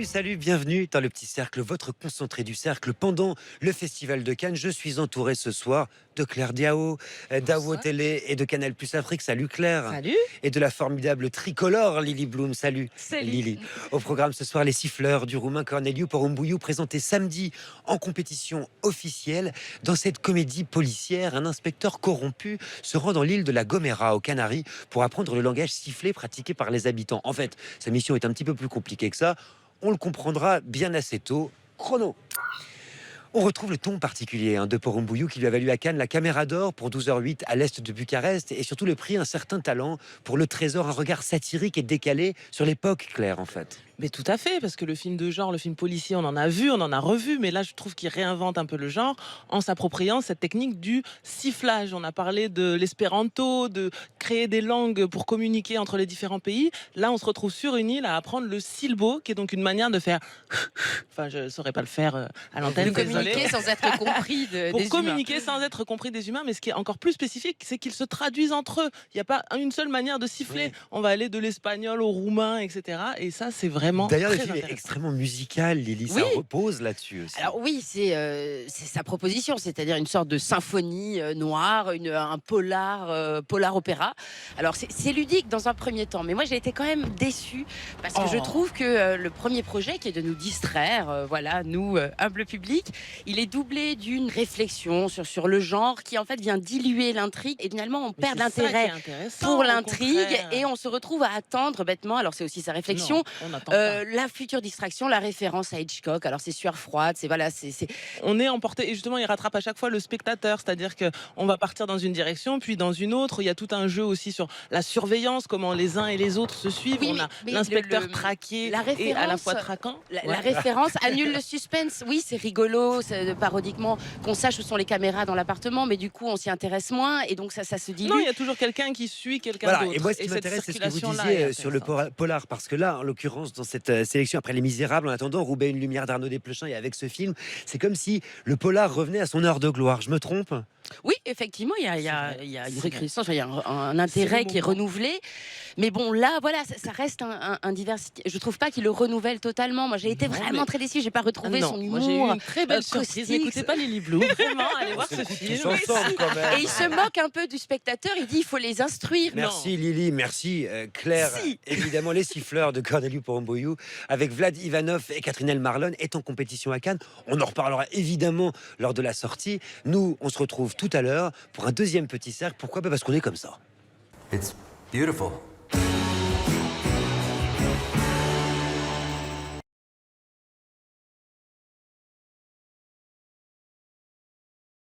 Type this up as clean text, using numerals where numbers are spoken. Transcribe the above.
Salut, bienvenue dans le Petit Cercle, votre concentré du cercle. Pendant le Festival de Cannes, je suis entouré ce soir de Claire Diao, d'Awo Bonsoir. Télé et de Canal Plus Afrique. Salut Claire. Salut. Et de la formidable tricolore Lily Bloom. Salut Salut. Lily. Au programme ce soir, les siffleurs du roumain Corneliu Porumboiu présenté samedi en compétition officielle. Dans cette comédie policière, un inspecteur corrompu se rend dans l'île de la Gomera aux Canaries pour apprendre le langage sifflé pratiqué par les habitants. En fait, sa mission est un petit peu plus compliquée que ça. On le comprendra bien assez tôt. Chrono. On retrouve le ton particulier de Porumboiu qui lui a valu à Cannes la Caméra d'Or pour 12h08 à l'est de Bucarest et surtout le prix Un certain talent pour Le Trésor, un regard satirique et décalé sur l'époque, Claire, en fait. Mais tout à fait, parce que le film de genre, le film policier, on en a vu, on en a revu, mais là, je trouve qu'il réinvente un peu le genre en s'appropriant cette technique du sifflage. On a parlé de l'espéranto, de créer des langues pour communiquer entre les différents pays. Là, on se retrouve sur une île à apprendre le silbo, qui est donc une manière de faire... Enfin, je ne saurais pas le faire à l'antenne, De communiquer sans être compris pour des communiquer sans être compris des humains, mais ce qui est encore plus spécifique, c'est qu'ils se traduisent entre eux. Il n'y a pas une seule manière de siffler. Oui. On va aller de l'espagnol au roumain, etc. Et ça, c'est vraiment D'ailleurs, le très film est intéressant. extrêmement musical, Lily. Oui. Ça repose là-dessus aussi. Alors oui, c'est sa proposition, c'est-à-dire une sorte de symphonie noire, un polar opéra. Alors c'est ludique dans un premier temps, mais moi j'ai été quand même déçue parce que je trouve que le premier projet, qui est de nous distraire, voilà, nous humble public, il est doublé d'une réflexion sur le genre qui en fait vient diluer l'intrigue et finalement on Mais perd c'est ça qui est l'intérêt intéressant, pour au l'intrigue contraire. et on se retrouve à attendre bêtement. Alors c'est aussi sa réflexion. Non, on n'attend pas. La future distraction, la référence à Hitchcock. Alors c'est sueur froide, c'est voilà, c'est On est emporté et justement il rattrape à chaque fois le spectateur, c'est-à-dire que on va partir dans une direction puis dans une autre. Il y a tout un jeu aussi sur la surveillance, comment les uns et les autres se suivent. Oui, On a mais l'inspecteur le- traqué la et à la référence- fois traquant. la Ouais. référence annule le suspense. Oui, c'est rigolo, parodiquement, qu'on sache où sont les caméras dans l'appartement, mais du coup on s'y intéresse moins et donc ça se dilue. Non, il y a toujours quelqu'un qui suit quelqu'un Voilà, d'autre. et moi ce qui cette m'intéresse, c'est ce que vous circulation-là disiez est sur le intéressante. polar, parce que là, en l'occurrence, dans cette sélection après Les Misérables, en attendant Roubaix, une lumière d'Arnaud Desplechin, et avec ce film, c'est comme si le polar revenait à son heure de gloire. Je me trompe? Oui, effectivement, il y a C'est une vrai. recrudescence, il y a un C'est intérêt le qui est moment. renouvelé. Mais bon, là, voilà, ça reste un diversité. Je trouve pas qu'il le renouvelle totalement. Moi, j'ai été Non, vraiment mais- très déçue. J'ai pas retrouvé Non, son moi j'ai eu humour. une très belle surprise. caustique. N'écoutez pas Lily Blue, vraiment, allez voir ce film. Tous ensemble, quand même. Et il se moque un peu du spectateur. Il dit il faut les instruire. Merci Lily, merci Claire. Si. Évidemment, Les Siffleurs de Corneliu Porumboiu avec Vlad Ivanov et Catherine Elmarlon est en compétition à Cannes. On en reparlera évidemment lors de la sortie. Nous, on se retrouve tout à l'heure pour un deuxième petit cercle. Pourquoi? Parce qu'on est comme ça. It's beautiful.